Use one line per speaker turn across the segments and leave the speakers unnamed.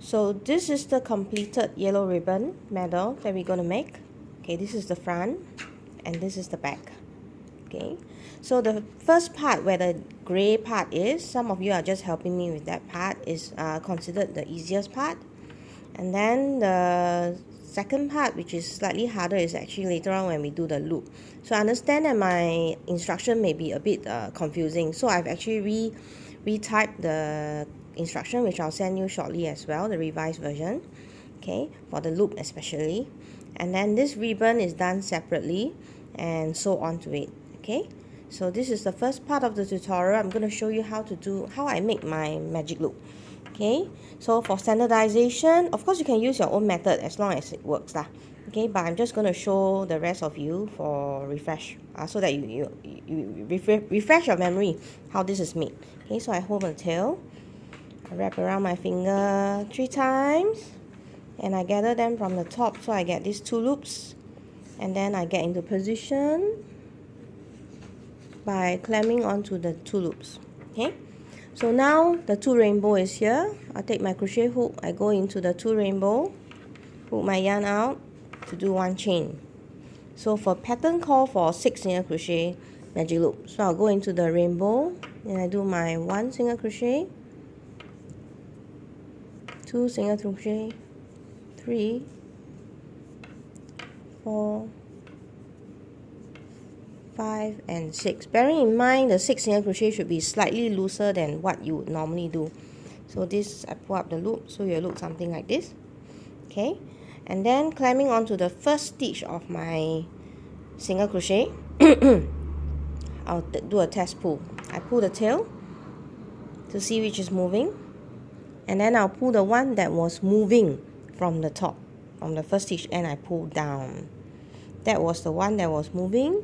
So this is the completed yellow ribbon medal that we're going to make. Okay, this is the front and this is the back. Okay, so the first part where the gray part is, some of you are just helping me with that part, is considered the easiest part. And then the second part, which is slightly harder, is actually later on when we do the loop. So I understand that my instruction may be a bit confusing, so I've actually retyped the instruction, which I'll send you shortly as well, the revised version, okay, for the loop especially. And then this ribbon is done separately and so on to it. Okay, so this is the first part of the tutorial. I'm going to show you how I make my magic loop. Okay, so for standardization, of course you can use your own method as long as it works lah. Okay, but I'm just going to show the rest of you for refresh, so that you refresh your memory how this is made. Okay, so I hold the tail, I wrap around my finger 3 times, and I gather them from the top, so I get these 2 loops, and then I get into position by clamming onto the 2 loops. Okay, so now the 2 rainbow is here. I take my crochet hook, I go into the 2 rainbow, pull my yarn out to do 1 chain. So for pattern call for 6 single crochet magic loop, so I'll go into the rainbow and I do my 1 single crochet, 2 single crochet, 3, 4, 5 and 6. Bearing in mind the 6 single crochet should be slightly looser than what you would normally do. So this, I pull up the loop, so you'll look something like this. Okay, and then climbing onto the first stitch of my single crochet, I'll do a test pull. I pull the tail to see which is moving, and then I'll pull the one that was moving from the top, from the first stitch, and I pull down. That was the one that was moving.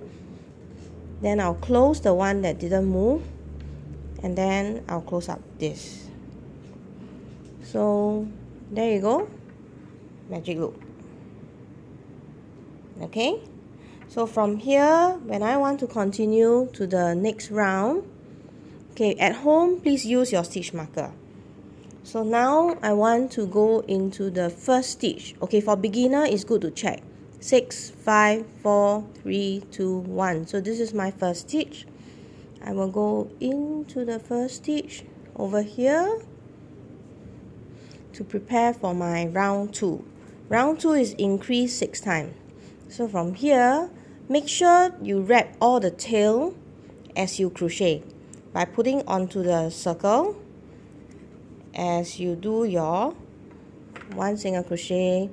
Then I'll close the one that didn't move, and then I'll close up this. So there you go, magic loop. Okay, so from here, when I want to continue to the next round, okay, at home please use your stitch marker. So now I want to go into the first stitch. Okay, for beginner it's good to check 6, 5, 4, 3, 2, 1. So this is my first stitch. I will go into the first stitch over here to prepare for my round 2. Round 2 is increased 6 times. So from here, make sure you wrap all the tail as you crochet by putting onto the circle as you do your 1 single crochet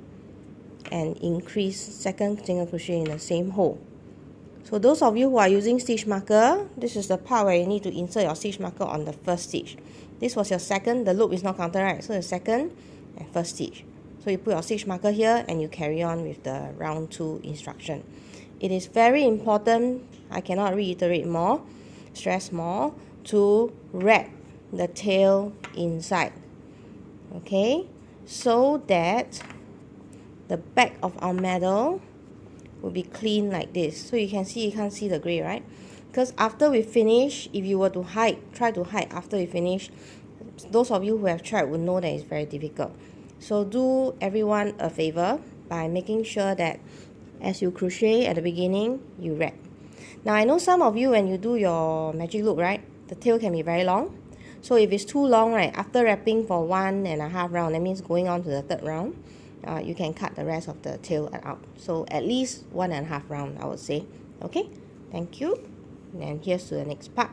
and increase second single crochet in the same hole. So those of you who are using stitch marker, this is the part where you need to insert your stitch marker on the first stitch. This was your second, the loop is not counted, right? So the second and first stitch. So you put your stitch marker here and you carry on with the round 2 instruction. It is very important, I cannot reiterate more, stress more, to wrap the tail inside. Okay, so that the back of our medal will be clean like this. So you can't see the gray, right? Because after we finish, if you were to try to hide after we finish, those of you who have tried will know that it's very difficult. So do everyone a favor by making sure that as you crochet at the beginning, you wrap. Now I know some of you, when you do your magic loop, right, the tail can be very long. So if it's too long, right, after wrapping for 1.5 round, that means going on to the 3rd round, you can cut the rest of the tail out. So at least 1.5 round, I would say. Okay, thank you. And here's to the next part.